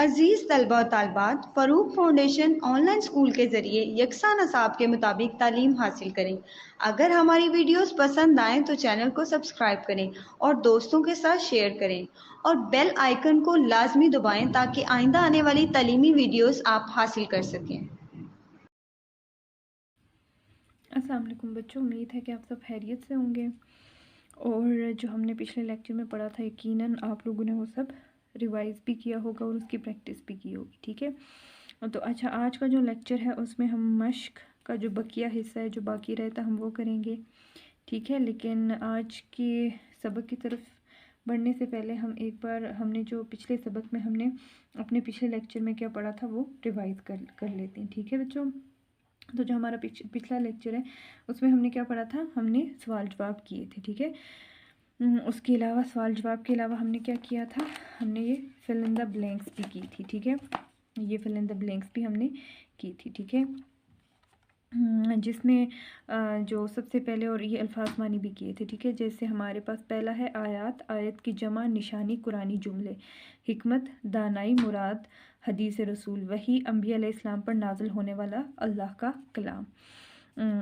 अजीज़ तलबा और तालबात, Farooq foundation online school के ज़रिए यकसा नसाब के मुताबिक तालीम हासिल करें। अगर हमारी वीडियोस पसंद आएँ तो चैनल को सब्सक्राइब करें और दोस्तों के साथ शेयर करें और बेल आइकन को लाजमी दबाएं ताकि आइंदा आने वाली तालीमी वीडियोस आप हासिल कर सकें। अस्सलाम वालेकुम बच्चों, उम्मीद है कि आप सब खैरियत से होंगे। और जो हमने पिछले लेक्चर में पढ़ा था यकीनन आप लोगों ने वो सब रिवाइज़ भी किया होगा और उसकी प्रैक्टिस भी की होगी। ठीक है, तो अच्छा, आज का जो लेक्चर है उसमें हम मश्क का जो बकिया हिस्सा है, जो बाकी रहता, हम वो करेंगे। ठीक है, लेकिन आज के सबक की तरफ बढ़ने से पहले हम एक बार हमने जो पिछले सबक में हमने अपने पिछले लेक्चर में क्या पढ़ा था वो रिवाइज़ कर लेते हैं। ठीक है बच्चों, तो जो हमारा पिछला लेक्चर है उसमें हमने क्या पढ़ा था, हमने सवाल जवाब किए थे। ठीक है, उसके अलावा सवाल जवाब के अलावा हमने क्या किया था, हमने ये फिल इन द ब्लैंक्स भी की थी। ठीक है, ये फिल इन द ब्लैंक्स भी हमने की थी। ठीक है, जिसमें जो सबसे पहले और ये अल्फाज मानी भी किए थे। ठीक है, जैसे हमारे पास पहला है आयात, आयत की जमा, निशानी, कुरानी जुमले, हिकमत, दानाई, मुराद, हदीस रसूल, वही, अंबिया अलैहिस्सलाम पर नाजिल होने वाला अल्लाह का कलाम।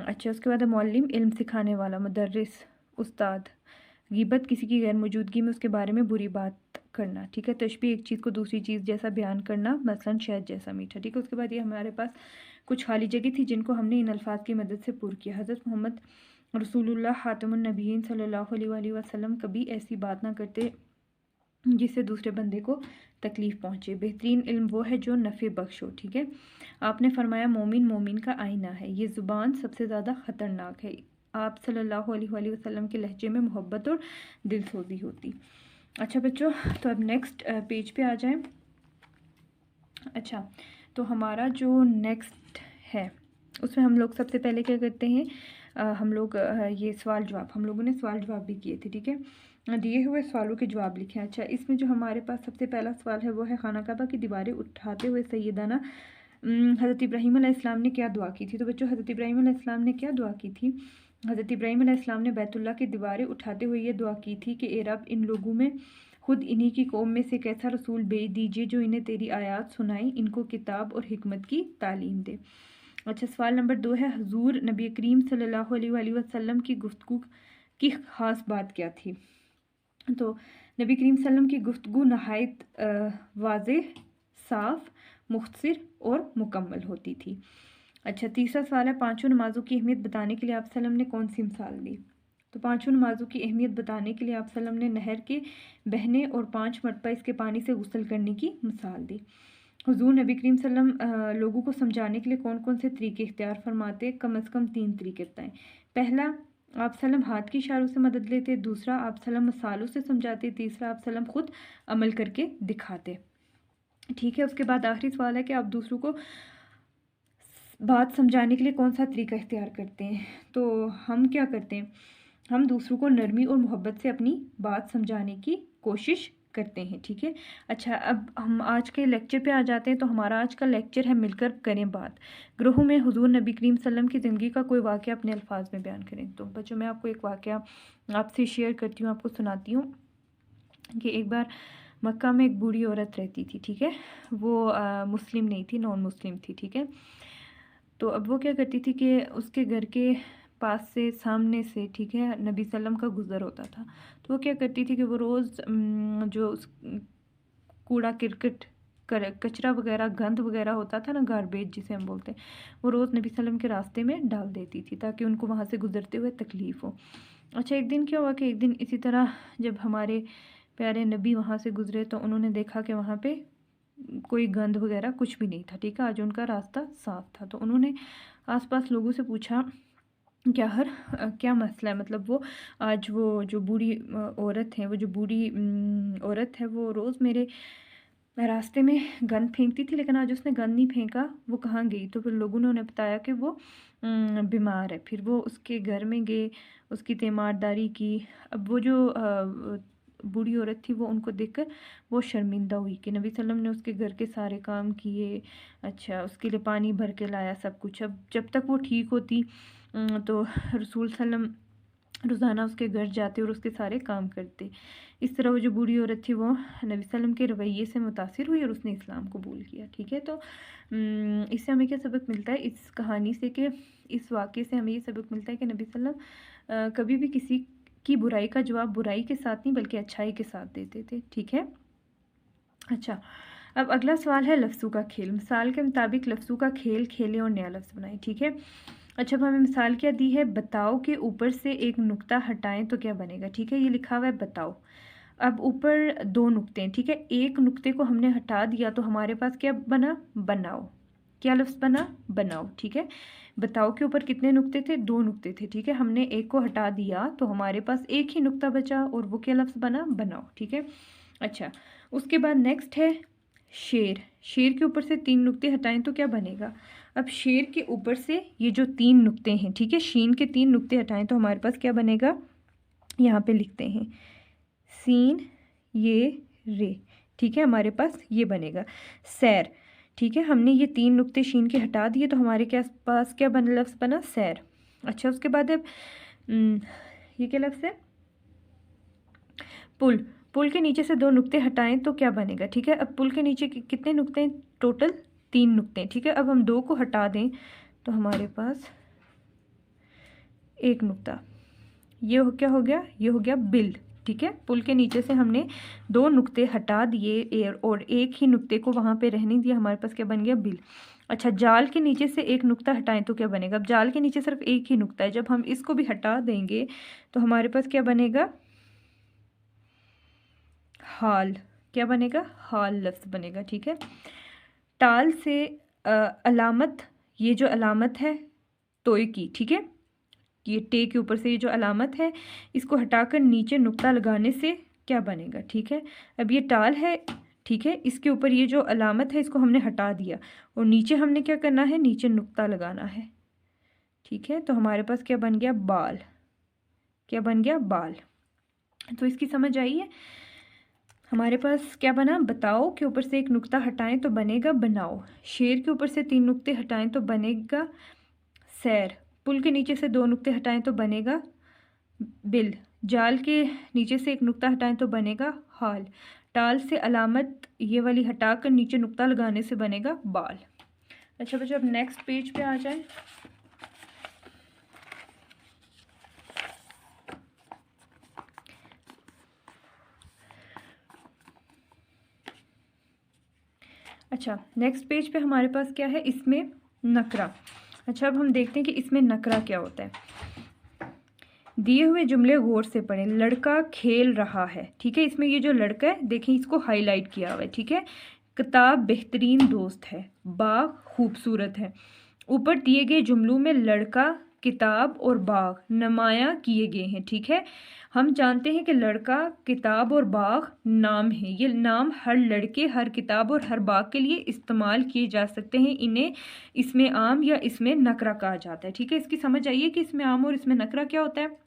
अच्छा, उसके बाद मौलिम, इल्म सिखाने वाला, मुदर्रिस, उस्ताद, गिबत, किसी की गैर मौजूदगी में उसके बारे में बुरी बात करना। ठीक है, तशबीह, एक चीज़ को दूसरी चीज़ जैसा बयान करना, मसलन शहद जैसा मीठा। ठीक है, उसके बाद ये हमारे पास कुछ खाली जगह थी जिनको हमने इन अल्फाज की मदद से पूर किया। हज़रत मोहम्मद रसूलुल्लाह खातमुन नबीयीन सल्लल्लाहु अलैहि वसल्लम कभी ऐसी बात ना करते जिससे दूसरे बंदे को तकलीफ़ पहुँचे। बेहतरीन इल्म वो है जो नफ़े बख्श हो। ठीक है, आपने फरमाया मोमिन मोमिन का आईना है, ये ज़ुबान सबसे ज़्यादा ख़तरनाक है। आप सल्लल्लाहु अलैहि वसल्लम के लहजे में मोहब्बत और दिलसोजी होती। अच्छा बच्चों, तो अब नेक्स्ट पेज पे आ जाएं। अच्छा, तो हमारा जो नेक्स्ट है उसमें हम लोग सबसे पहले क्या करते हैं, हम लोग ये सवाल जवाब, हम लोगों ने सवाल जवाब भी किए थे। ठीक है, दिए हुए सवालों के जवाब लिखे। अच्छा, इसमें जो हमारे पास सबसे पहला सवाल है वो है खाना काबा की दीवारें उठाते हुए सैयदाना हज़रत इब्राहीम अलैहिस्सलाम ने क्या दुआ की थी। तो बच्चों, हज़रत इब्राहीम अलैहिस्सलाम ने क्या दुआ की थी, हज़रत इब्राहीम अलैहिस्सलाम ने बैतुल्लाह की दीवारें उठाते हुए ये दुआ की थी कि ए रब, इन लोगों में खुद इन्हीं की कौम में से कैसा रसूल भेज दीजिए जो इन्हें तेरी आयात सुनाई, इनको किताब और हिकमत की तालीम दे। अच्छा, सवाल नंबर 2 है हुजूर नबी करीम सल्लल्लाहु अलैहि वसल्लम की गुफ्तगू की ख़ास बात क्या थी। तो नबी करीम सल्लम की गुफ्तगू नहायत वाज़ेह, साफ़, मुख्तसर और मुकम्मल होती थी। अच्छा, तीसरा सवाल है पाँचों नमाज़ों की अहमियत बताने के लिए आप सल्लम ने कौन सी मिसाल दी। तो पाँचों नमाज़ों की अहमियत बताने के लिए आप सल्लम ने नहर के बहने और 5 मरतबा इसके पानी से गुस्ल करने की मिसाल दी। हुजूर नबी करीम सल्लम लोगों को समझाने के लिए कौन कौन से तरीके इख्तियार फरमाते, कम अज़ कम 3 तरीके बताएं। पहला, आप सल्लम हाथ की इशारों से मदद लेते। दूसरा, आप सल्लम मसालों से समझाते। तीसरा, आप सल्लम खुद अमल करके दिखाते। ठीक है, उसके बाद आखिरी सवाल है कि आप दूसरों को बात समझाने के लिए कौन सा तरीका इख्तियार करते हैं। तो हम क्या करते हैं, हम दूसरों को नरमी और मोहब्बत से अपनी बात समझाने की कोशिश करते हैं। ठीक है, अच्छा, अब हम आज के लेक्चर पे आ जाते हैं। तो हमारा आज का लेक्चर है मिलकर करें बात। ग्रोह में हुजूर नबी करीम सल्लम की ज़िंदगी का कोई वाक़या अपने अल्फाज में बयान करें। तो बच्चों, मैं आपको एक वाक़या आपसे शेयर करती हूँ, आपको सुनाती हूँ कि एक बार मक्का में एक बूढ़ी औरत रहती थी। ठीक है, वो मुस्लिम नहीं थी, नॉन मुस्लिम थी। ठीक है, तो अब वो क्या करती थी कि उसके घर के पास से, सामने से, ठीक है, नबी सल्लम का गुज़र होता था। तो वो क्या करती थी कि वो रोज़ जो कूड़ा किरकट कचरा वगैरह, गंद वगैरह होता था ना, गार्बेज जिसे हम बोलते हैं, वो रोज़ नबी सल्लम के रास्ते में डाल देती थी ताकि उनको वहाँ से गुज़रते हुए तकलीफ़ हो। अच्छा, एक दिन क्या हुआ कि एक दिन इसी तरह जब हमारे प्यारे नबी वहाँ से गुज़रे तो उन्होंने देखा कि वहाँ पे कोई गंद वगैरह कुछ भी नहीं था। ठीक है, आज उनका रास्ता साफ़ था। तो उन्होंने आसपास लोगों से पूछा क्या मसला है, मतलब वो आज वो जो बूढ़ी औरत है, वो जो बूढ़ी औरत है, वो रोज़ मेरे रास्ते में गंद फेंकती थी, लेकिन आज उसने गंद नहीं फेंका, वो कहाँ गई। तो फिर लोगों ने उन्हें बताया कि वो बीमार है। फिर वो उसके घर में गए, उसकी तीमारदारी की। अब वो जो बूढ़ी औरत थी वो उनको देखकर वो शर्मिंदा हुई कि नबी सल्लम ने उसके घर के सारे काम किए, अच्छा, उसके लिए पानी भर के लाया, सब कुछ। अब जब तक वो ठीक होती तो रसूल सल्लम रोज़ाना उसके घर जाते और उसके सारे काम करते। इस तरह वो जो बूढ़ी औरत थी वो नबी सल्लम के रवैये से मुतासिर हुई और उसने इस्लाम कबूल किया। ठीक है, तो इससे हमें क्या सबक मिलता है इस कहानी से, कि इस वाक़े से हमें ये सबक मिलता है कि नबी सल्लम कभी भी किसी की बुराई का जवाब बुराई के साथ नहीं बल्कि अच्छाई के साथ देते थे। ठीक है। अच्छा, अब अगला सवाल है लफ्ज़ों का खेल। मिसाल के मुताबिक लफ्ज़ों का खेल खेलें और नया लफ्ज़ बनाएं। ठीक है। अच्छा, अब हमें मिसाल क्या दी है, बताओ के ऊपर से एक नुक्ता हटाएं तो क्या बनेगा। ठीक है, ये लिखा हुआ है बताओ। अब ऊपर दो नुक्ते हैं। ठीक है, एक नुक्ते को हमने हटा दिया तो हमारे पास क्या बना, बनाओ। क्या लफ्ज़ बना, बनाओ। ठीक है, बताओ के ऊपर कितने नुक्ते थे, दो नुक्ते थे। ठीक है, हमने एक को हटा दिया तो हमारे पास एक ही नुक्ता बचा और वो क्या लफ्ज़ बना, बनाओ। ठीक है। अच्छा, उसके बाद नेक्स्ट है शेर। शेर के ऊपर से तीन नुक्ते हटाएं तो क्या बनेगा। अब शेर के ऊपर से ये जो तीन नुक्ते हैं, ठीक है, शीन के तीन नुक्ते हटाएं तो हमारे पास क्या बनेगा, यहाँ पे लिखते हैं सीन ये रे। ठीक है, हमारे पास ये बनेगा सैर। ठीक है, हमने ये तीन नुक्ते शीन के हटा दिए तो हमारे क्या पास क्या बना, लफ्ज़ बना सैर। अच्छा, उसके बाद अब ये क्या लफ्ज़ है, पुल। पुल के नीचे से दो नुक्ते हटाएं तो क्या बनेगा। ठीक है, अब पुल के नीचे कितने नुक्ते हैं, टोटल तीन नुक्ते हैं। ठीक है, अब हम दो को हटा दें तो हमारे पास एक नुक्ता, ये क्या हो गया, ये हो गया बिल। ठीक है, पुल के नीचे से हमने दो नुक्ते हटा दिए और एक ही नुक्ते को वहाँ पे रहने दिया, हमारे पास क्या बन गया, बिल। अच्छा, जाल के नीचे से एक नुक्ता हटाएं तो क्या बनेगा। अब जाल के नीचे सिर्फ एक ही नुक्ता है, जब हम इसको भी हटा देंगे तो हमारे पास क्या बनेगा, हाल। क्या बनेगा, हाल लफ्ज़ बनेगा। ठीक है, टाल से अलामत, ये जो अलामत है तोय की। ठीक है, ये टे के ऊपर से ये जो अलामत है इसको हटाकर नीचे नुक्ता लगाने से क्या बनेगा। ठीक है, अब ये टाल है, ठीक है, इसके ऊपर ये जो अलामत है इसको हमने हटा दिया और नीचे हमने क्या करना है, नीचे नुक्ता लगाना है। ठीक है, तो हमारे पास क्या बन गया, बाल। क्या बन गया, बाल। तो इसकी समझ आई है। हमारे पास क्या बना, बताओ के ऊपर से एक नुक्ता हटाएं तो बनेगा बनाओ। शेर के ऊपर से तीन नुक्ते हटाएं तो बनेगा सैर। पुल के नीचे से दो नुक्ते हटाएं तो बनेगा बिल। जाल के नीचे से एक नुक्ता हटाएं तो बनेगा हाल। टाल से अलामत ये वाली हटाकर नीचे नुक्ता लगाने से बनेगा बाल। अच्छा बच्चों, अब नेक्स्ट पेज पे आ जाए। अच्छा, नेक्स्ट पेज पे हमारे पास क्या है, इसमें नकरा। अच्छा, अब हम देखते हैं कि इसमें नकरा क्या होता है। दिए हुए जुमले गौर से पढ़ें। लड़का खेल रहा है। ठीक है, इसमें ये जो लड़का है देखें, इसको हाईलाइट किया हुआ है। ठीक है, किताब बेहतरीन दोस्त है, बाग खूबसूरत है। ऊपर दिए गए जुमलों में लड़का, किताब और बाग नुमाया किए गए हैं। ठीक है, हम जानते हैं कि लड़का, किताब और बाग नाम है। ये नाम हर लड़के, हर किताब और हर बाग के लिए इस्तेमाल किए जा सकते हैं। इन्हें इसमें आम या इसमें नकरा कहा जाता है। ठीक है, इसकी समझ आइए कि इसमें आम और इसमें नकरा क्या होता है।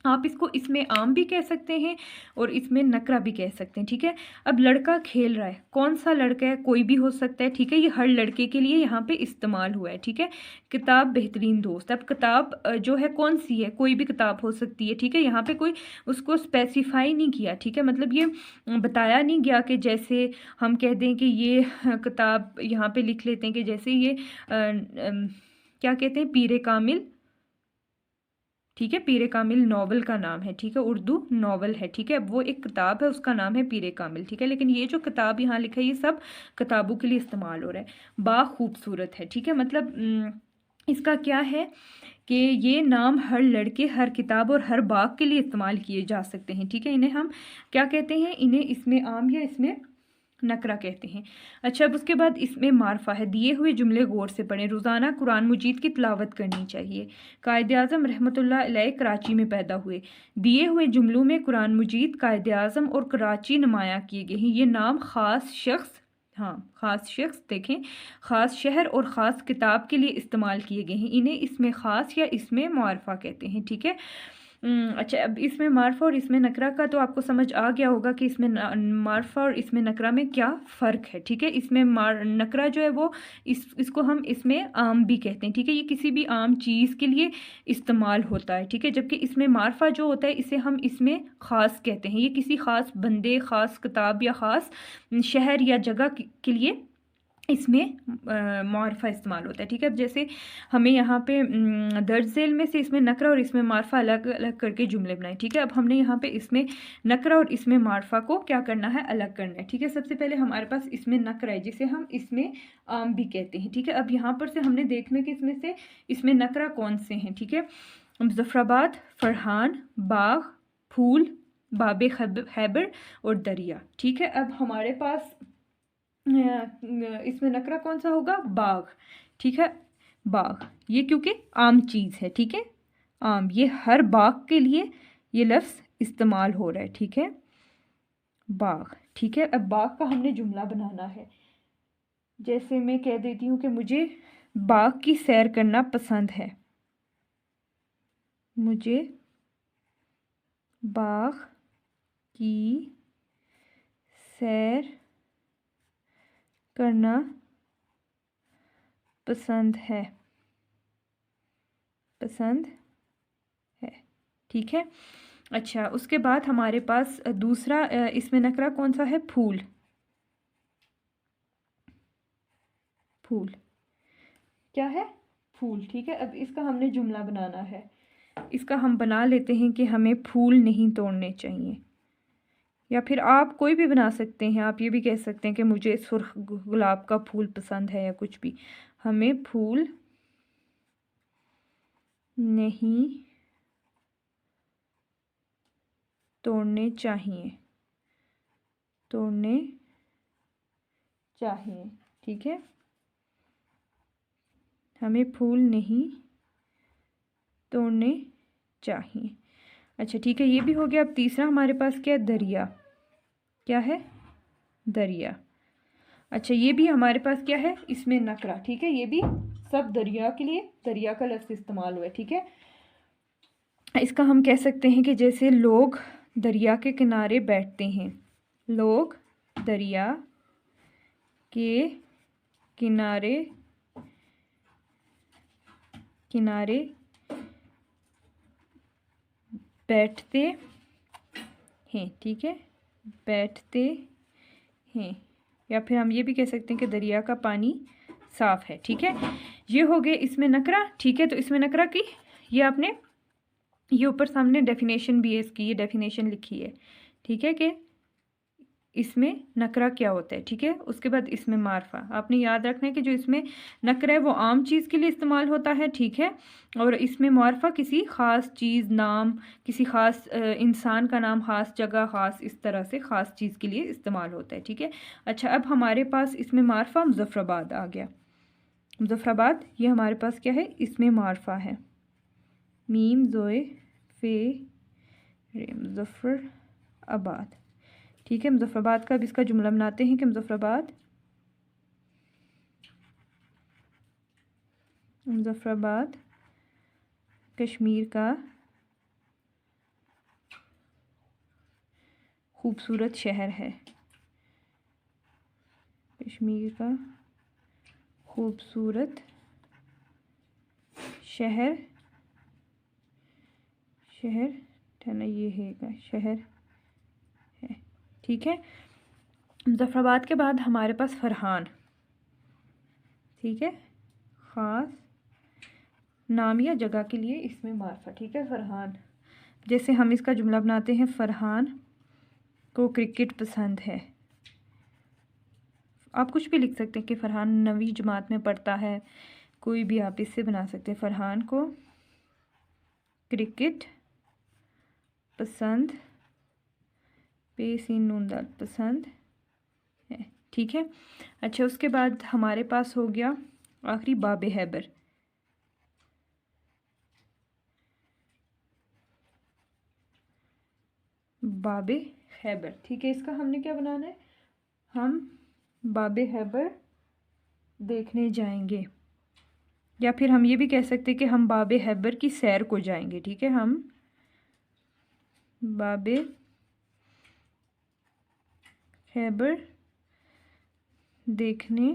आप इसको इसमें आम भी कह सकते हैं और इसमें नकरा भी कह सकते हैं। ठीक है, अब लड़का खेल रहा है, कौन सा लड़का है, कोई भी हो सकता है। ठीक है, ये हर लड़के के लिए यहाँ पे इस्तेमाल हुआ है। ठीक है, किताब बेहतरीन दोस्त। अब किताब जो है कौन सी है, कोई भी किताब हो सकती है। ठीक है, यहाँ पे कोई उसको स्पेसिफाई नहीं किया। ठीक है, मतलब ये बताया नहीं गया कि जैसे हम कह दें कि ये किताब, यहाँ पे लिख लेते हैं कि जैसे ये क्या कहते हैं, पीरे कामिल। ठीक है, पीरे कामिल नॉवल का नाम है। ठीक है, उर्दू नॉवल है। ठीक है, वो एक किताब है, उसका नाम है पीरे कामिल। ठीक है, लेकिन ये जो किताब यहाँ लिखा है ये सब किताबों के लिए इस्तेमाल हो रहा है। बाग खूबसूरत है। ठीक है, मतलब इसका क्या है कि ये नाम हर लड़के, हर किताब और हर बाग के लिए इस्तेमाल किए जा सकते हैं। ठीक है, इन्हें हम क्या कहते हैं, इन्हें इसमें आम या इसमें नकरा कहते हैं। अच्छा, अब उसके बाद इसमें मारफा है। दिए हुए जुमले गौर से पढ़ें। रोज़ाना कुरान मजीद की तिलावत करनी चाहिए। कायद आज़म रहमतुल्लाह अलैह कराची में पैदा हुए। दिए हुए जुमलों में कुरान मजीद, कायद आज़म और कराची नुमाया किए गए हैं। ये नाम ख़ास शख्स, हाँ ख़ास शख्स देखें, ख़ास शहर और ख़ास किताब के लिए इस्तेमाल किए गए हैं। इन्हें इसमें ख़ास या इसमें मारफा कहते हैं। ठीक है, अच्छा, अब इसमें मार्फा और इसमें नकरा का तो आपको समझ आ गया होगा कि इसमें मार्फा और इसमें नकरा में क्या फ़र्क है, ठीक है। इसमें नकरा जो है वो इसको हम इसमें आम भी कहते हैं, ठीक है। ये किसी भी आम चीज़ के लिए इस्तेमाल होता है, ठीक है। जबकि इसमें मार्फा जो होता है इसे हम इसमें ख़ास कहते हैं। ये किसी ख़ास बंदे, ख़ास किताब या ख़ास शहर या जगह के लिए इसमें मार्फा इस्तेमाल होता है, ठीक है। अब जैसे हमें यहाँ पे दर्ज झेल में से इसमें नकरा और इसमें मार्फा अलग अलग करके जुमले बनाए, ठीक है। अब हमने यहाँ पे इसमें नकरा और इसमें मार्फा को क्या करना है, अलग करना है, ठीक है। सबसे पहले हमारे पास इसमें नकरा है जिसे हम इसमें आम भी कहते हैं, ठीक है। अब यहाँ पर से हमने देखना कि इसमें से इसमें नकरा कौन से हैं, ठीक है। मुजफ्फराबाद, फरहान, बाग, फूल, बाबे खैबर और दरिया, ठीक है। अब हमारे पास इसमें नकरा कौन सा होगा, बाग, ठीक है। बाग ये क्योंकि आम चीज़ है, ठीक है। आम, ये हर बाग के लिए ये लफ्ज़ इस्तेमाल हो रहा है, ठीक है। बाग, ठीक है। अब बाग का हमने जुमला बनाना है। जैसे मैं कह देती हूँ कि मुझे बाग की सैर करना पसंद है। मुझे बाग की सैर करना पसंद है, पसंद है, ठीक है। अच्छा, उसके बाद हमारे पास दूसरा इसमें नकरा कौन सा है, फूल। फूल क्या है, फूल, ठीक है। अब इसका हमने जुमला बनाना है। इसका हम बना लेते हैं कि हमें फूल नहीं तोड़ने चाहिए, या फिर आप कोई भी बना सकते हैं। आप ये भी कह सकते हैं कि मुझे सुर्ख गुलाब का फूल पसंद है, या कुछ भी। हमें फूल नहीं तोड़ने चाहिए, तोड़ने चाहिए, ठीक है। हमें फूल नहीं तोड़ने चाहिए। अच्छा, ठीक है, ये भी हो गया। अब तीसरा हमारे पास क्या है, दरिया। क्या है, दरिया। अच्छा, ये भी हमारे पास क्या है, इसमें नकरा, ठीक है। ये भी सब दरिया के लिए दरिया का लफ्ज़ इस्तेमाल हुआ है, ठीक है। इसका हम कह सकते हैं कि जैसे लोग दरिया के किनारे बैठते हैं। लोग दरिया के किनारे किनारे बैठते हैं, ठीक है। बैठते हैं, या फिर हम ये भी कह सकते हैं कि दरिया का पानी साफ़ है, ठीक है। ये हो गए इसमें नकरा, ठीक है। तो इसमें नकरा की ये आपने ये ऊपर सामने डेफिनेशन भी है इसकी, ये डेफिनेशन लिखी है, ठीक है, कि इसमें नकरा क्या होता है, ठीक है। उसके बाद इसमें मार्फा आपने याद रखना है कि जो इसमें नकरा है वो आम चीज़ के लिए इस्तेमाल होता है, ठीक है। और इसमें मार्फा किसी ख़ास चीज़, नाम, किसी ख़ास इंसान का नाम, ख़ास जगह, ख़ास इस तरह से ख़ास चीज़ के लिए इस्तेमाल होता है, ठीक है। अच्छा, अब हमारे पास इसमें मार्फा मुजफ्फराबाद आ गया। मुजफ्फराबाद ये हमारे पास क्या है, इसमें मार्फा है। मीम ज़ोए फ़े रे, मुजफ्फराबाद, ठीक है। मुजफ्फराबाद का अब इसका जुमला बनाते हैं कि मुजफ्फराबाद कश्मीर का खूबसूरत शहर है। कश्मीर का खूबसूरत शहर, शहर ठहना ये है, शहर है, ठीक है। मुजफ्फराबाद के बाद हमारे पास फरहान, ठीक है। ख़ास नाम या जगह के लिए इसमें मार्फा, ठीक है। फरहान, जैसे हम इसका जुमला बनाते हैं, फरहान को क्रिकेट पसंद है। आप कुछ भी लिख सकते हैं कि फरहान 9वीं जमात में पढ़ता है, कोई भी आप इससे बना सकते हैं। फरहान को क्रिकेट पसंद, नूनदाल पसंद है, ठीक है। अच्छा, उसके बाद हमारे पास हो गया आखिरी बाबे हैबर। बाबे हैबर, ठीक है। इसका हमने क्या बनाना है, हम बाबे हैबर देखने जाएंगे, या फिर हम ये भी कह सकते हैं कि हम बाबे हैबर की सैर को जाएंगे, ठीक है। हम बाबे खैबर देखने,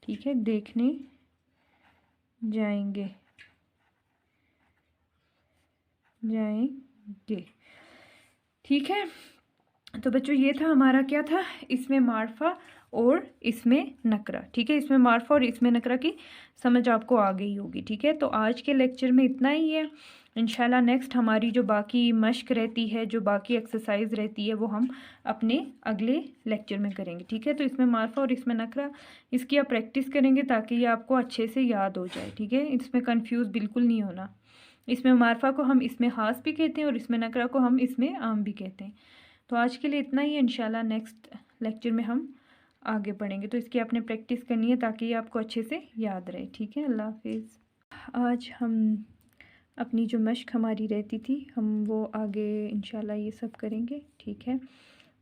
ठीक है, देखने जाएंगे, ठीक है। तो बच्चों ये था हमारा, क्या था, इसमें मार्फा और इसमें नकरा, ठीक है। इसमें मार्फा और इसमें नकरा की समझ आपको आ गई होगी, ठीक है। तो आज के लेक्चर में इतना ही है। इंशाल्लाह नेक्स्ट हमारी जो बाकी मश्क रहती है, जो बाकी एक्सरसाइज रहती है, वो हम अपने अगले लेक्चर में करेंगे, ठीक है। तो इसमें मार्फा और इसमें नकरा, इसकी आप प्रैक्टिस करेंगे ताकि ये आपको अच्छे से याद हो जाए, ठीक है। इसमें कंफ्यूज बिल्कुल नहीं होना। इसमें मार्फा को हम इसमें खास भी कहते हैं और इसमें नकरा को हम इसमें आम भी कहते हैं। तो आज के लिए इतना ही है। इंशाल्लाह नेक्स्ट लेक्चर में हम आगे पढ़ेंगे। तो इसकी आपने प्रैक्टिस करनी है ताकि ये आपको अच्छे से याद रहे, ठीक है। अल्लाह हाफिज़। आज हम अपनी जो मश्क हमारी रहती थी, हम वो आगे इंशाल्लाह ये सब करेंगे, ठीक है।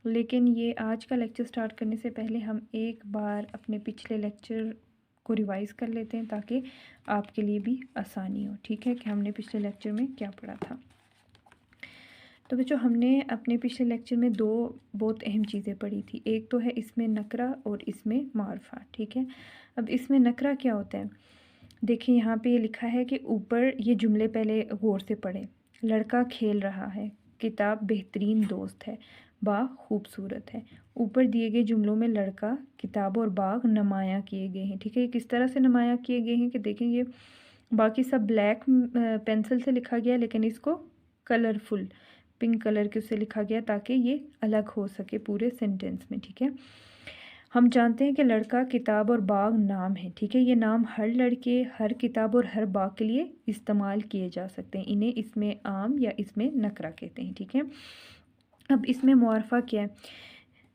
लेकिन ये आज का लेक्चर स्टार्ट करने से पहले हम एक बार अपने पिछले लेक्चर को रिवाइज़ कर लेते हैं ताकि आपके लिए भी आसानी हो, ठीक है, कि हमने पिछले लेक्चर में क्या पढ़ा था। तो बच्चों हमने अपने पिछले लेक्चर में दो बहुत अहम चीज़ें पढ़ी थी। एक तो है इसमें नकरा और इसमें मारफा, ठीक है। अब इसमें नकरा क्या होता है, देखिए यहाँ पे ये लिखा है कि ऊपर ये जुमले पहले गौर से पढ़ें। लड़का खेल रहा है, किताब बेहतरीन दोस्त है, बाग खूबसूरत है। ऊपर दिए गए जुमलों में लड़का, किताब और बाग नुमायाँ किए गए हैं, ठीक है। ये किस तरह से नुमायाँ किए गए हैं कि देखें, ये बाकी सब ब्लैक पेंसिल से लिखा गया, लेकिन इसको कलरफुल पिंक कलर के उससे लिखा गया ताकि ये अलग हो सके पूरे सेंटेंस में, ठीक है। हम जानते हैं कि लड़का, किताब और बाग नाम है, ठीक है। ये नाम हर लड़के, हर किताब और हर बाग के लिए इस्तेमाल किए जा सकते हैं। इन्हें इसमें आम या इसमें नकरा कहते हैं, ठीक है। अब इसमें मुआरफा क्या है,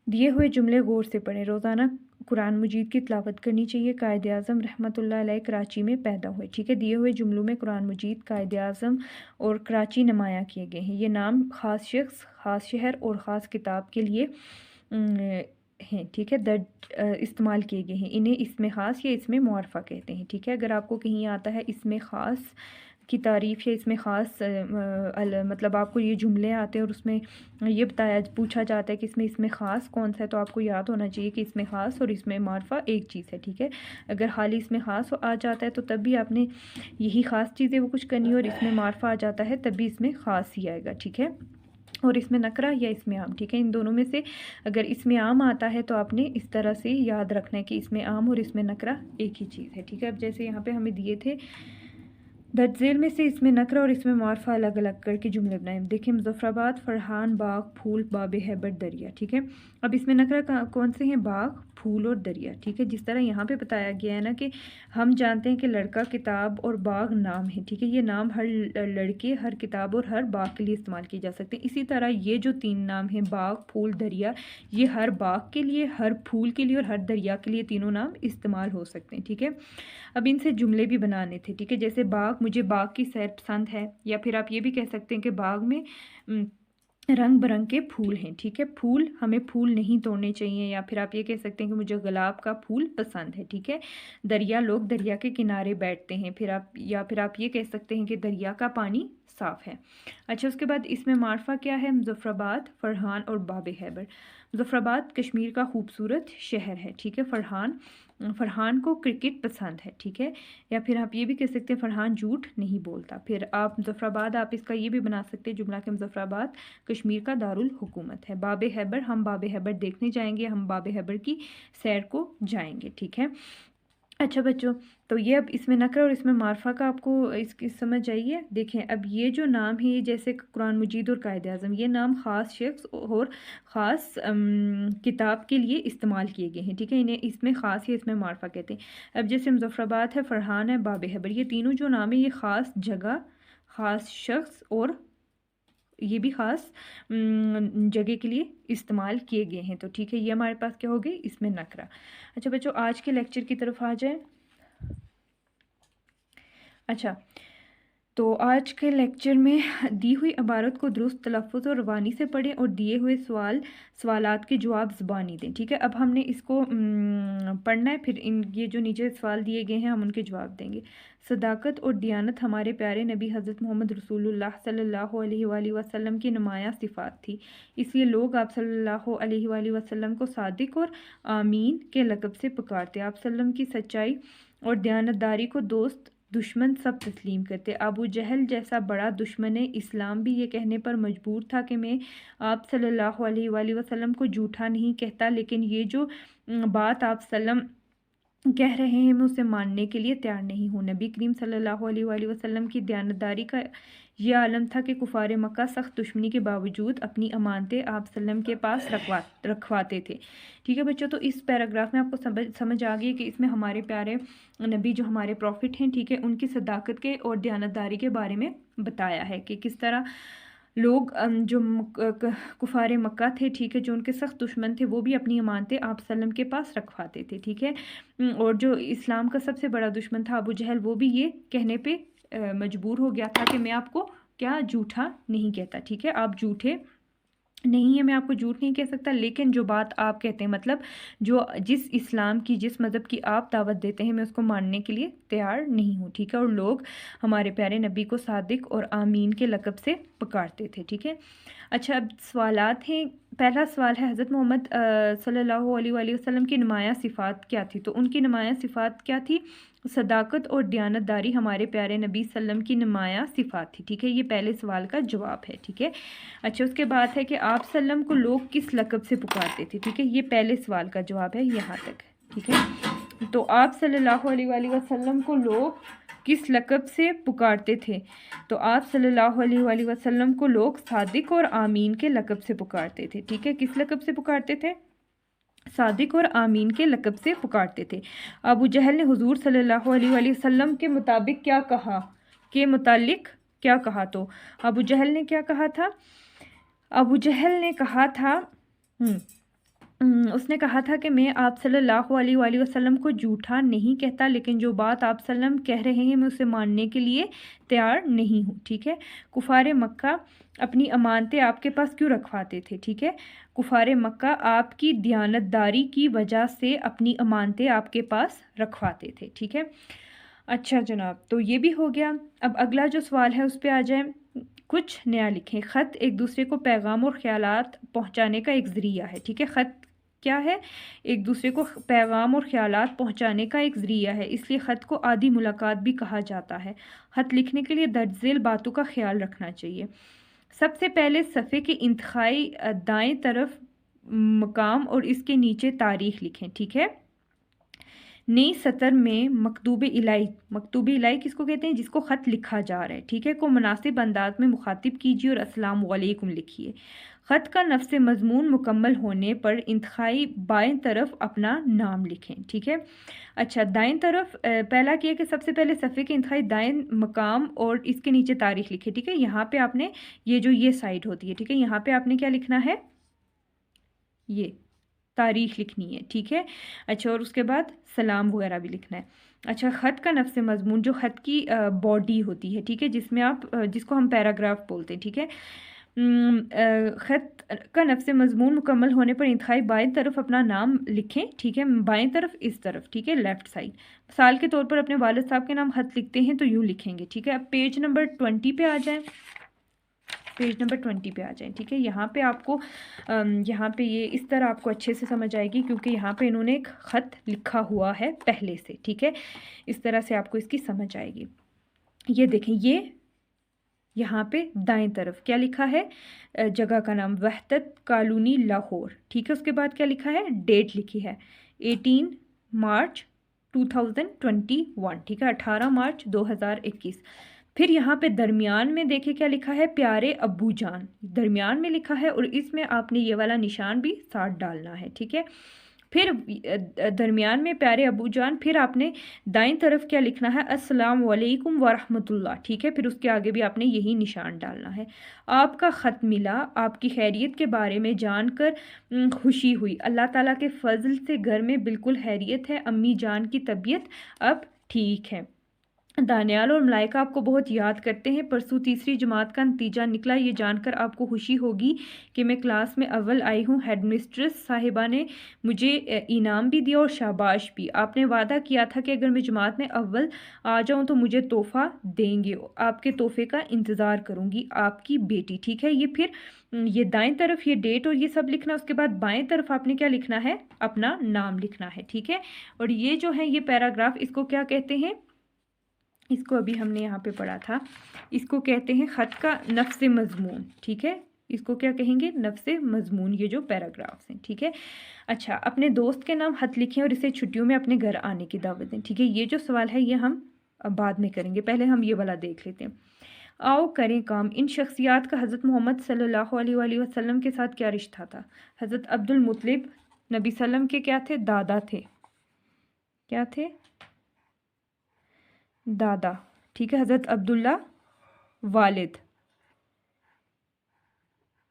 दिए हुए जुमले गौर से पढ़ें। रोज़ाना कुरान मजीद की तिलावत करनी चाहिए। कायद आज़म रहमतुल्लाह अलैह कराची में पैदा हुए, ठीक है। दिए हुए जुमलों में कुरान मजीद, कायद आज़म और कराची नुमायाँ किए गए हैं। ये नाम ख़ास शख्स, ख़ास शहर और ख़ास किताब के लिए हैं, ठीक है, दर्ज इस्तेमाल किए गए हैं। इन्हें इसमें ख़ास या इसमें मुआरफा कहते हैं, ठीक है। अगर आपको कहीं आता है इसमें ख़ास की तारीफ़ या इसमें ख़ास मतलब आपको ये जुमले आते हैं और उसमें ये पूछा जाता है कि इसमें ख़ास कौन सा है, तो आपको याद होना चाहिए कि इसमें ख़ास और इसमें मारफा एक चीज़ है, ठीक है। अगर खाली इसमें ख़ास आ जाता है तो तब भी आपने यही ख़ास चीज़ें वो कुछ करनी है, और इसमें मारफा आ जाता है तब भी इसमें ख़ास ही आएगा, ठीक है। और इसमें नकरा या इसमें आम, ठीक है। इन दोनों में से अगर इसमें आम आता है तो आपने इस तरह से याद रखना है कि इसमें आम और इसमें नकरा एक ही चीज़ है, ठीक है। अब जैसे यहाँ पे हमें दिए थे, दर्ज झेल में से इसमें नकरा और इसमें मारफा अलग अलग करके जुमले बनाए। देखिए, मुजफ्फराबाद, फरहान, बाग, फूल, बाबे हैबर, दरिया, ठीक है। अब इसमें नकरा कौन से हैं, बाग, फूल और दरिया, ठीक है। जिस तरह यहाँ पे बताया गया है ना कि हम जानते हैं कि लड़का, किताब और बाग नाम है, ठीक है। ये नाम हर लड़के, हर किताब और हर बाग के लिए इस्तेमाल किए जा सकते हैं। इसी तरह ये जो तीन नाम हैं, बाग, फूल, दरिया, ये हर बाग के लिए, हर फूल के लिए और हर दरिया के लिए तीनों नाम इस्तेमाल हो सकते हैं, ठीक है। अब इनसे जुमले भी बनाने थे, ठीक है। जैसे बाग, मुझे बाग की सैर पसंद है, या फिर आप ये भी कह सकते हैं कि बाग में रंग बिरंग के फूल हैं, ठीक है। फूल, हमें फूल नहीं तोड़ने चाहिए, या फिर आप ये कह सकते हैं कि मुझे गुलाब का फूल पसंद है, ठीक है। दरिया, लोग दरिया के किनारे बैठते हैं, फिर आप ये कह सकते हैं कि दरिया का पानी साफ़ है। अच्छा, उसके बाद इसमें मारफा क्या है, मुजफ्फराबाद, फरहान और बाबे हैबर। मुजफ्फराबाद कश्मीर का खूबसूरत शहर है, ठीक है। फरहान को क्रिकेट पसंद है, ठीक है। या फिर आप ये भी कह सकते हैं फरहान झूठ नहीं बोलता। फिर आप मुजफ्फराबाद, आप इसका ये भी बना सकते हैं जुमला कि मुजफ्फराबाद कश्मीर का दारुल हुकूमत है। बाबे हैबर, हम बाबे हैबर देखने जाएंगे, हम बाबे हैबर की सैर को जाएंगे, ठीक है। अच्छा बच्चों, तो ये अब इसमें नकरा और इसमें मारफा का आपको इसकी समझ आइए। देखें, अब ये जो नाम है, ये जैसे कुरान मजीद और कायद आज़म, ये नाम ख़ास शख्स और ख़ास किताब के लिए इस्तेमाल किए गए हैं, ठीक है। इन्हें इसमें ख़ास या इसमें मारफा कहते हैं। अब जैसे मुजफ्फराबाद है, फरहान है, बाबे हैबर, ये तीनों जो नाम है ये ख़ास जगह, ख़ास शख्स और ये भी ख़ास जगह के लिए इस्तेमाल किए गए हैं, तो ठीक है। ये हमारे पास क्या हो गई, इसमें नकरा। अच्छा बच्चों, आज के लेक्चर की तरफ आ जाए। अच्छा, तो आज के लेक्चर में दी हुई इबारत को दुरुस्त तलफ़्फ़ुज़ और रवानी से पढ़ें और दिए हुए सवालात के जवाब ज़बानी दें। ठीक है, अब हमने इसको पढ़ना है, फिर ये जो नीचे सवाल दिए गए हैं हम उनके जवाब देंगे। सदाकत और दियानत हमारे प्यारे नबी हज़रत मोहम्मद रसूलुल्लाह सल्लल्लाहु अलैहि वसल्लम की नुमायाँ सिफ़ात थी, इसलिए लोग आप सल्लल्लाहु अलैहि वसल्लम को सादिक और आमीन के लक़ब से पुकारते। आप सल्लम की सच्चाई और दयानतदारी को दोस्त दुश्मन सब तस्लीम करते। अबू जहल जैसा बड़ा दुश्मन इस्लाम भी ये कहने पर मजबूर था कि मैं आप सल्लल्लाहु अलैहि वसल्लम को झूठा नहीं कहता, लेकिन ये जो बात आप सल्लम कह रहे हैं मैं उसे मानने के लिए तैयार नहीं हूँ। नबी करीम सल्लल्लाहु अलैहि वसल्लम की दयानतदारी का यह आलम था कि कुफार मक्का सख्त दुश्मनी के बावजूद अपनी अमानतें आप सल्लम के पास रखवाते थे। ठीक है बच्चों, तो इस पैराग्राफ में आपको समझ आ गई कि इसमें हमारे प्यारे नबी जो हमारे प्रॉफिट हैं, ठीक है, उनकी सदाकत के और दयानतदारी के बारे में बताया है कि किस तरह लोग जो कुफार मक्का थे, ठीक है, जो उनके सख्त दुश्मन थे, वो भी अपनी अमानतें आप सल्लम के पास रखवाते थे। ठीक है, और जो इस्लाम का सबसे बड़ा दुश्मन था अबू जहल, वो भी ये कहने पे मजबूर हो गया था कि मैं आपको क्या झूठा नहीं कहता। ठीक है, आप झूठे नहीं है, मैं आपको झूठ नहीं कह सकता, लेकिन जो बात आप कहते हैं, मतलब जो जिस इस्लाम की, जिस मज़हब की आप दावत देते हैं, मैं उसको मानने के लिए तैयार नहीं हूँ। ठीक है, और लोग हमारे प्यारे नबी को सादिक और आमीन के लक़ब से पुकारते थे। ठीक है, अच्छा, अब सवालात हैं। पहला सवाल है, हज़रत मोहम्मद सल्लल्लाहु अलैहि वसल्लम की नुमायाँ सिफ़ात क्या थी? तो उनकी नुमायाँ सिफ़ात क्या थी? सदाकत और दयानतदारी हमारे प्यारे नबी सल्लम की नुमायाँ सिफ़ात थी। ठीक है, ये पहले सवाल का जवाब है। ठीक है, अच्छा, उसके बाद है कि आप सल्लम को लोग किस लक़ब से पुकारते थे? ठीक है, ये पहले सवाल का जवाब है यहाँ तक। ठीक है, तो आप सल्लल्लाहु अलैहि वसल्लम को लोग किस लक़ब से पुकारते थे? तो आप सल्लल्लाहु अलैहि वसल्लम को लोग सादिक और आमीन के लक़ब से पुकारते थे। ठीक है, किस लक़ब से पुकारते थे? सादिक और आमीन के लक़ब से पुकारते थे। अबू जहल ने हुजूर सल्लल्लाहु अलैहि वसल्लम के मुताबिक क्या कहा, के मुतालिक क्या कहा? तो अबू जहल ने क्या कहा था? अबू जहल ने कहा था उसने कहा था कि मैं आप सल्लल्लाहु अलैहि वसल्लम को झूठा नहीं कहता, लेकिन जो बात आप सल्लम कह रहे हैं मैं उसे मानने के लिए तैयार नहीं हूँ। ठीक है, कुफार मक्का अपनी अमानतें आपके पास क्यों रखवाते थे? ठीक है, कुफार मक्का आपकी दयानतदारी की वजह से अपनी अमानतें आपके पास रखवाते थे। ठीक है, अच्छा जनाब, तो ये भी हो गया। अब अगला जो सवाल है उस पर आ जाए। कुछ नया लिखें। ख़त एक दूसरे को पैगाम और ख़यालात पहुँचाने का एक ज़रिया है। ठीक है, ख़त क्या है? एक दूसरे को पैगाम और ख़यालात पहुँचाने का एक ज़रिया है, इसलिए ख़त को आदि मुलाकात भी कहा जाता है। ख़त लिखने के लिए दर्ज झेल बातों का ख्याल रखना चाहिए। सबसे पहले सफ़े के इंतहाई दाएं तरफ मकाम और इसके नीचे तारीख़ लिखें। ठीक है, नई सतर में मकतूब इलाई किसको कहते हैं? जिसको ख़त लिखा जा रहा है, ठीक है, को मुनासिब अंदाज में मुखातिब कीजिए और अस्सलाम वालेकुम लिखिए। ख़त का नफ्स मज़मून मुकम्मल होने पर इंतहाई बाएं तरफ अपना नाम लिखें। ठीक है, अच्छा, दाएं तरफ पहला किया कि सबसे पहले सफ़े के इंतहाई दाएं मकाम और इसके नीचे तारीख़ लिखे। ठीक है, यहाँ पे आपने ये साइड होती है, ठीक है, यहाँ पे आपने क्या लिखना है? ये तारीख़ लिखनी है। ठीक है, अच्छा, और उसके बाद सलाम वगैरह भी लिखना है। अच्छा, ख़त का नफ्स मज़मून जो ख़त की बॉडी होती है, ठीक है, जिसमें आप जिसको हम पैराग्राफ बोलते हैं। ठीक है, ख़त का नफ्स मज़मून मुकम्मल होने पर इंतहाई बाएं तरफ अपना नाम लिखें। ठीक है, बाएं तरफ इस तरफ, ठीक है, लेफ़्ट साइड। मिसाल के तौर पर अपने वालिद साहब के नाम ख़त लिखते हैं तो यूँ लिखेंगे। ठीक है, अब पेज नंबर 20 पे आ जाएँ। पेज नंबर 20 पे आ जाएं। ठीक है, यहाँ पे आपको यहाँ पे ये इस तरह आपको अच्छे से समझ आएगी, क्योंकि यहाँ पे इन्होंने एक ख़त लिखा हुआ है पहले से। ठीक है, इस तरह से आपको इसकी समझ आएगी। ये देखें, ये यहाँ पे दाएं तरफ क्या लिखा है? जगह का नाम वहदत कॉलोनी लाहौर। ठीक है, उसके बाद क्या लिखा है? डेट लिखी है 18 मार्च 2021। ठीक है, 18 मार्च 2021। फिर यहाँ पे दरमियान में देखे क्या लिखा है? प्यारे अब्बू जान, दरमियान में लिखा है, और इसमें आपने ये वाला निशान भी साथ डालना है। ठीक है, फिर दरमियान में प्यारे अबू जान, फिर आपने दाईं तरफ क्या लिखना है? अस्सलाम वालेकुम वरहमतुल्लाह। ठीक है, फिर उसके आगे भी आपने यही निशान डालना है। आपका ख़त मिला, आपकी खैरियत के बारे में जानकर खुशी हुई। अल्लाह ताला के फ़ज़ल से घर में बिल्कुल खैरियत है। अम्मी जान की तबीयत अब ठीक है। दानियाल और मलाइका आपको बहुत याद करते हैं। परसों तीसरी जमात का नतीजा निकला। ये जानकर आपको खुशी होगी कि मैं क्लास में अव्वल आई हूँ। हेडमिस्ट्रेस साहिबा ने मुझे इनाम भी दिया और शाबाश भी। आपने वादा किया था कि अगर मैं जमात में अव्वल आ जाऊँ तो मुझे तोहफ़ा देंगे। आपके तोहफे का इंतज़ार करूँगी, आपकी बेटी। ठीक है, ये फिर ये दाएं तरफ ये डेट और ये सब लिखना। उसके बाद बाएं तरफ आपने क्या लिखना है, अपना नाम लिखना है। ठीक है, और ये जो है ये पैराग्राफ, इसको क्या कहते हैं, इसको अभी हमने यहाँ पे पढ़ा था, इसको कहते हैं ख़त का नफ्स मज़मून। ठीक है, इसको क्या कहेंगे, नफ्स मज़मून, ये जो पैराग्राफ्स हैं। ठीक है, अच्छा, अपने दोस्त के नाम ख़त लिखें और इसे छुट्टियों में अपने घर आने की दावत दें। ठीक है, ये जो सवाल है ये हम अब बाद में करेंगे, पहले हम ये वाला देख लेते हैं। आओ करें काम। इन शख्सियात का हज़रत मोहम्मद सल्लल्लाहु अलैहि वसल्लम के साथ क्या रिश्ता था। हज़रत अब्दुल मुत्तलिब नबी सल्लम के क्या थे, दादा थे। क्या थे, दादा। ठीक है, हज़रत अब्दुल्ला वालिद।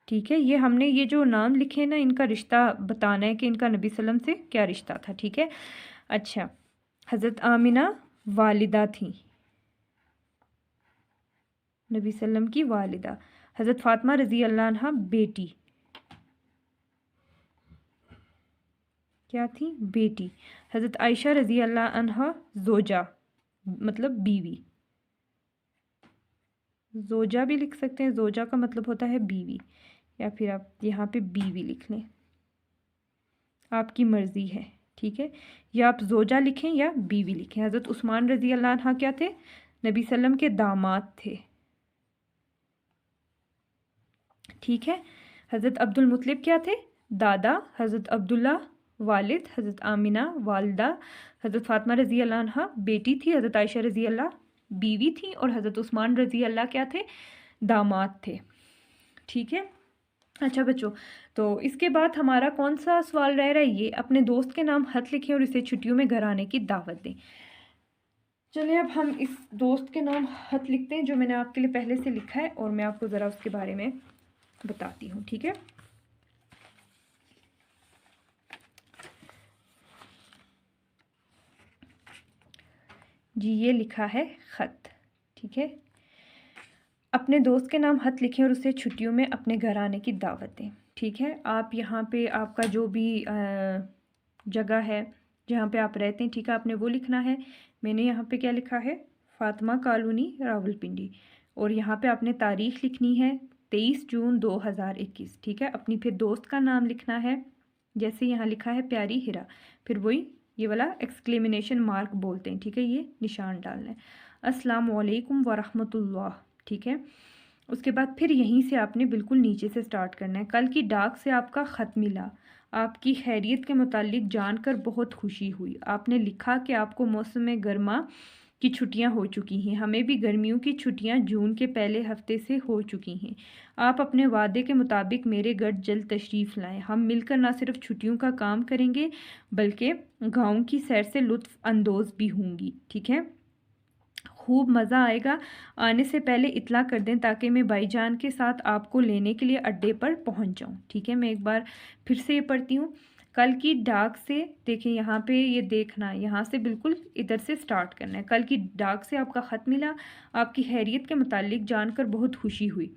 ठीक है, ये हमने ये जो नाम लिखे ना, इनका रिश्ता बताना है कि इनका नबी सल्लम से क्या रिश्ता था। ठीक है, अच्छा, हज़रत आमिना वालिदा थी, नबी सल्लम की वालिदा। हज़रत फ़ातिमा रज़ी अल्लाह अन्हा बेटी, क्या थी, बेटी। हज़रत आयशा रज़ी अल्लाह अन्हा ज़ोजा, मतलब बीवी। ज़ोजा भी लिख सकते हैं, ज़ोजा का मतलब होता है बीवी, या फिर आप यहाँ पे बीवी लिख लें, आपकी मर्ज़ी है। ठीक है, या आप ज़ोजा लिखें या बीवी लिखें। हज़रत उस्मान रज़ी अल्लाह अन्हा क्या थे, नबी सल्लम के दामाद थे। ठीक है, हज़रत अब्दुल मुत्तलिब क्या थे, दादा। हज़रत अब्दुल्ला वालिद। हज़रत आमिना वालदा। हज़रत फ़ातिमा रज़ी अल्लाह अन्हा बेटी थी। हज़रत आयशा रज़ी अल्लाह बीवी थी। और हज़रत उस्मान रज़ी अल्लाह क्या थे, दामाद थे। ठीक है, अच्छा बच्चों, तो इसके बाद हमारा कौन सा सवाल रह रहा है, ये अपने दोस्त के नाम खत लिखें और इसे छुट्टियों में घर आने की दावत दें। चलिए अब हम इस दोस्त के नाम खत लिखते हैं जो मैंने आपके लिए पहले से लिखा है, और मैं आपको ज़रा उसके बारे में बताती हूँ। ठीक है, जी, ये लिखा है खत। ठीक है, अपने दोस्त के नाम खत लिखें और उसे छुट्टियों में अपने घर आने की दावत दें। ठीक है, आप यहाँ पे आपका जो भी जगह है जहाँ पे आप रहते हैं, ठीक है, आपने वो लिखना है। मैंने यहाँ पे क्या लिखा है, फातिमा कॉलोनी रावलपिंडी। और यहाँ पे आपने तारीख़ लिखनी है 23 जून 2021। ठीक है, अपनी फिर दोस्त का नाम लिखना है, जैसे यहाँ लिखा है प्यारी हिरा, फिर वही ये वाला एक्सक्लेमिनेशन मार्क बोलते हैं। ठीक है, ये निशान डालना है, अस्सलाम वालेकुम वरहमतुल्लाह। ठीक है, उसके बाद फिर यहीं से आपने बिल्कुल नीचे से स्टार्ट करना है। कल की डाक से आपका ख़त मिला, आपकी खैरियत के मुतालिक जानकर बहुत खुशी हुई। आपने लिखा कि आपको मौसम गर्मा की छुट्टियां हो चुकी हैं। हमें भी गर्मियों की छुट्टियां जून के पहले हफ्ते से हो चुकी हैं। आप अपने वादे के मुताबिक मेरे घर जल्द तशरीफ़ लाएं। हम मिलकर न सिर्फ छुट्टियों का काम करेंगे बल्कि गाँव की सैर से लुत्फ़ अंदोज़ भी होंगी। ठीक है, खूब मज़ा आएगा। आने से पहले इतला कर दें ताकि मैं भाईजान के साथ आपको लेने के लिए अड्डे पर पहुंच जाऊं। ठीक है, मैं एक बार फिर से ये पढ़ती हूँ। कल की डाक से, देखिए यहाँ पे ये देखना, यहाँ से बिल्कुल इधर से स्टार्ट करना है। कल की डाक से आपका ख़त मिला, आपकी खैरियत के मुतालिक जानकर बहुत खुशी हुई।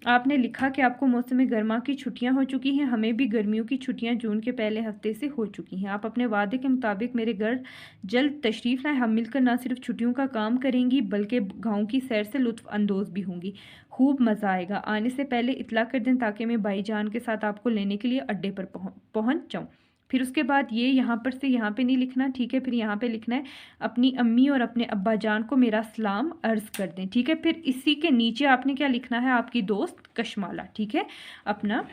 आपने लिखा कि आपको मौसम गर्मा की छुट्टियां हो चुकी हैं। हमें भी गर्मियों की छुट्टियां जून के पहले हफ्ते से हो चुकी हैं। आप अपने वादे के मुताबिक मेरे घर जल्द तशरीफ़ लाएं। हम मिलकर न सिर्फ छुट्टियों का काम करेंगी बल्कि गाँव की सैर से लुत्फ़ अंदोज़ भी होंगी। खूब मज़ा आएगा। आने से पहले इतला कर दें ताकि मैं भाईजान के साथ आपको लेने के लिए अड्डे पर पहुँच जाऊँ। फिर उसके बाद ये यहाँ पर से यहाँ पे नहीं लिखना। ठीक है, फिर यहाँ पे लिखना है अपनी अम्मी और अपने अब्बा जान को मेरा सलाम अर्ज़ कर दें। ठीक है, फिर इसी के नीचे आपने क्या लिखना है, आपकी दोस्त कशमाला। ठीक है, अपना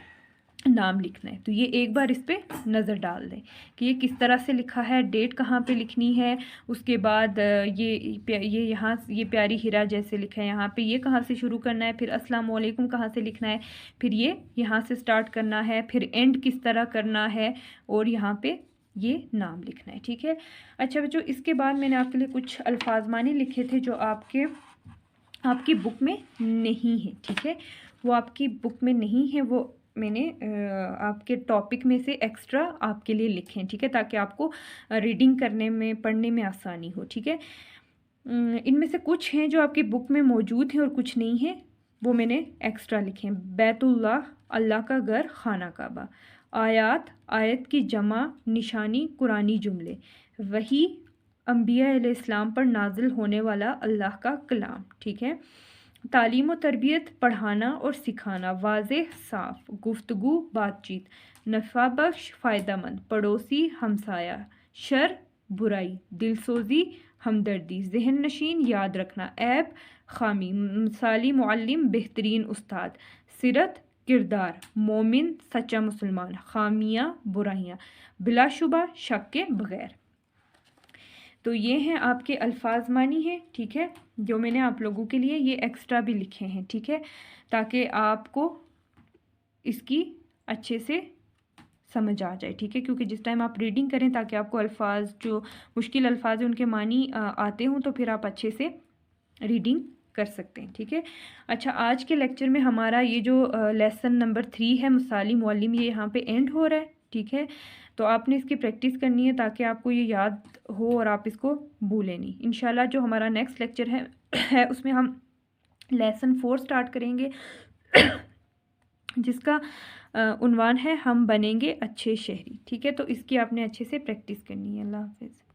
नाम लिखना है। तो ये एक बार इस पे नज़र डाल दें कि ये किस तरह से लिखा है, डेट कहाँ पे लिखनी है। उसके बाद ये यहाँ ये प्यारी हिरा जैसे लिखा है यहाँ पे, ये कहाँ से शुरू करना है, फिर अस्सलाम वालेकुम कहाँ से लिखना है, फिर ये यहाँ से स्टार्ट करना है, फिर एंड किस तरह करना है, और यहाँ पे ये नाम लिखना है। ठीक है, अच्छा बच्चों, इसके बाद मैंने आपके लिए कुछ अल्फाज मानी लिखे थे जो आपकी बुक में नहीं है। ठीक है, वो आपकी बुक में नहीं है, वो मैंने आपके टॉपिक में से एक्स्ट्रा आपके लिए लिखे हैं। ठीक है, ताकि आपको रीडिंग करने में, पढ़ने में आसानी हो। ठीक है, इनमें से कुछ हैं जो आपकी बुक में मौजूद हैं और कुछ नहीं है, वो मैंने एक्स्ट्रा लिखे हैं। बैतुल्लाह, अल्लाह का घर, खाना काबा। आयात, आयत की जमा, निशानी, कुरानी जुमले। वही, अंबिया अलैहिस्सलाम पर नाजिल होने वाला अल्लाह का कलाम। ठीक है। तालीम और तरबियत, पढ़ाना और सिखाना, वाज़ेह, साफ, गुफ्तगू, बातचीत, नफ़ा बख्श, फ़ायदेमंद, पड़ोसी, हमसाया, शर, बुराई, दिलसोजी, हमदर्दी, जहन नशीन, याद रखना, ऐब, खामी, मिसाली मुअल्लिम, बेहतरीन उस्ताद, सिरत, किरदार, मोमिन, सच्चा मुसलमान, खामियाँ, बुराइयाँ, बिलाशुबा, शक के बगैर। तो ये हैं आपके अल्फाज मानी है। ठीक है, जो मैंने आप लोगों के लिए ये एक्स्ट्रा भी लिखे हैं। ठीक है, ताकि आपको इसकी अच्छे से समझ आ जाए। ठीक है, क्योंकि जिस टाइम आप रीडिंग करें, ताकि आपको अल्फाज, जो मुश्किल अल्फाज हैं उनके मानी आते हों, तो फिर आप अच्छे से रीडिंग कर सकते हैं। ठीक है। अच्छा, आज के लेक्चर में हमारा ये जो लेसन नंबर 3 है, मिसाली मुअल्लिम, ये यहाँ पे एंड हो रहा है। ठीक है, तो आपने इसकी प्रैक्टिस करनी है ताकि आपको ये याद हो और आप इसको भूलें नहीं। इंशाल्लाह जो हमारा नेक्स्ट लेक्चर है उसमें हम लेसन 4 स्टार्ट करेंगे जिसका उन्वान है हम बनेंगे अच्छे शहरी। ठीक है, तो इसकी आपने अच्छे से प्रैक्टिस करनी है। अल्लाह हाफिज़।